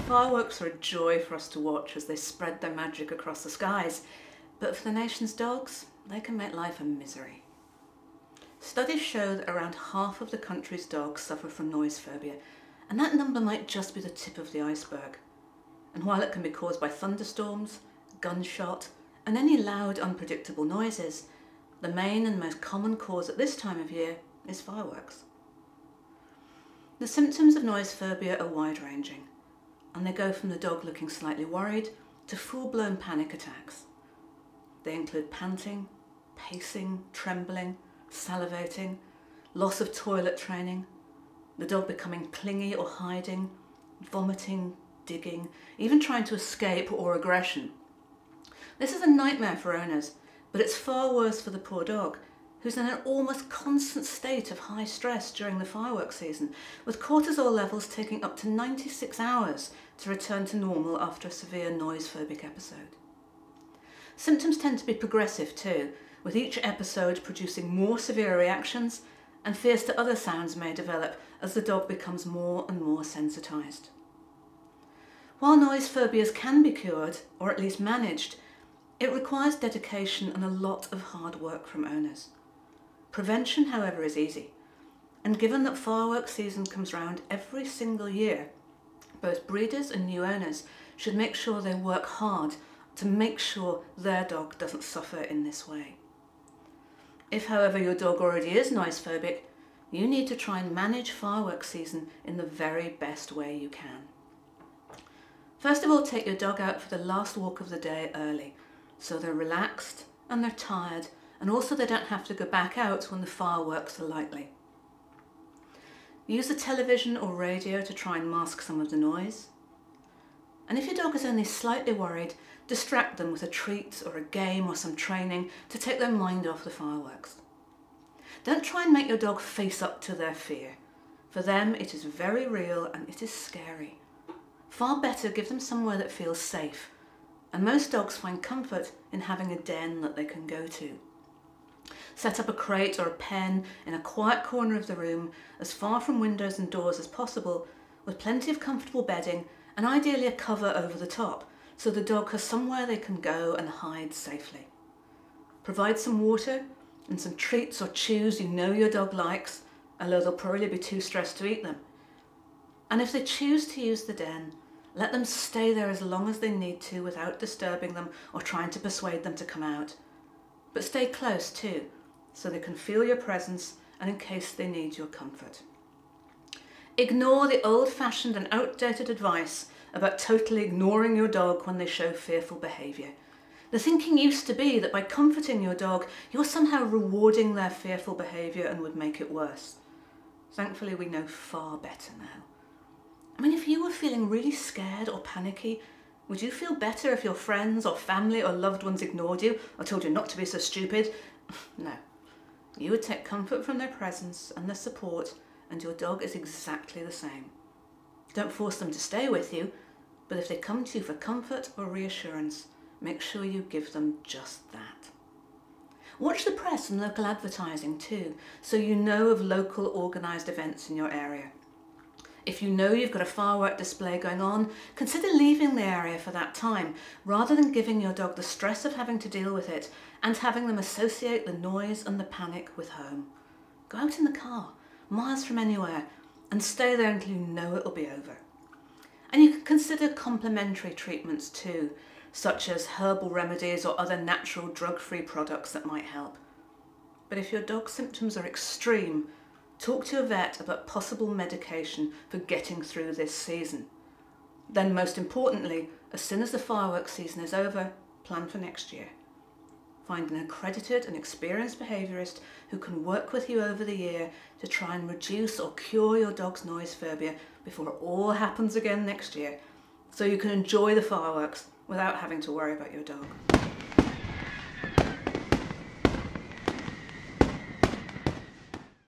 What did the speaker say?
Fireworks are a joy for us to watch as they spread their magic across the skies, but for the nation's dogs, they can make life a misery. Studies show that around half of the country's dogs suffer from noise phobia, and that number might just be the tip of the iceberg. And while it can be caused by thunderstorms, gunshot, and any loud, unpredictable noises, the main and most common cause at this time of year is fireworks. The symptoms of noise phobia are wide-ranging, and they go from the dog looking slightly worried to full-blown panic attacks. They include panting, pacing, trembling, salivating, loss of toilet training, the dog becoming clingy or hiding, vomiting, digging, even trying to escape or aggression. This is a nightmare for owners, but it's far worse for the poor dog, who's in an almost constant state of high stress during the fireworks season, with cortisol levels taking up to 96 hours to return to normal after a severe noise-phobic episode. Symptoms tend to be progressive too, with each episode producing more severe reactions, and fears to other sounds may develop as the dog becomes more and more sensitised. While noise phobias can be cured, or at least managed, it requires dedication and a lot of hard work from owners. Prevention, however, is easy, and given that fireworks season comes round every single year, both breeders and new owners should make sure they work hard to make sure their dog doesn't suffer in this way. If, however, your dog already is noise phobic, you need to try and manage fireworks season in the very best way you can. First of all, take your dog out for the last walk of the day early, so they're relaxed and they're tired, and also they don't have to go back out when the fireworks are likely. Use the television or radio to try and mask some of the noise. And if your dog is only slightly worried, distract them with a treat or a game or some training to take their mind off the fireworks. Don't try and make your dog face up to their fear. For them, it is very real and it is scary. Far better give them somewhere that feels safe, and most dogs find comfort in having a den that they can go to. Set up a crate or a pen in a quiet corner of the room, as far from windows and doors as possible, with plenty of comfortable bedding and ideally a cover over the top, so the dog has somewhere they can go and hide safely. Provide some water and some treats or chews you know your dog likes, although they'll probably be too stressed to eat them. And if they choose to use the den, let them stay there as long as they need to without disturbing them or trying to persuade them to come out. But stay close too, so they can feel your presence and in case they need your comfort. Ignore the old-fashioned and outdated advice about totally ignoring your dog when they show fearful behaviour. The thinking used to be that by comforting your dog, you're somehow rewarding their fearful behaviour and would make it worse. Thankfully, we know far better now. I mean, if you were feeling really scared or panicky, would you feel better if your friends or family or loved ones ignored you or told you not to be so stupid? No. You would take comfort from their presence and their support, and your dog is exactly the same. Don't force them to stay with you, but if they come to you for comfort or reassurance, make sure you give them just that. Watch the press and local advertising too, so you know of local organised events in your area. If you know you've got a firework display going on, consider leaving the area for that time, rather than giving your dog the stress of having to deal with it and having them associate the noise and the panic with home. Go out in the car, miles from anywhere, and stay there until you know it'll be over. And you can consider complementary treatments too, such as herbal remedies or other natural drug-free products that might help. But if your dog's symptoms are extreme, talk to a vet about possible medication for getting through this season. Then, most importantly, as soon as the fireworks season is over, plan for next year. Find an accredited and experienced behaviourist who can work with you over the year to try and reduce or cure your dog's noise phobia before it all happens again next year, so you can enjoy the fireworks without having to worry about your dog.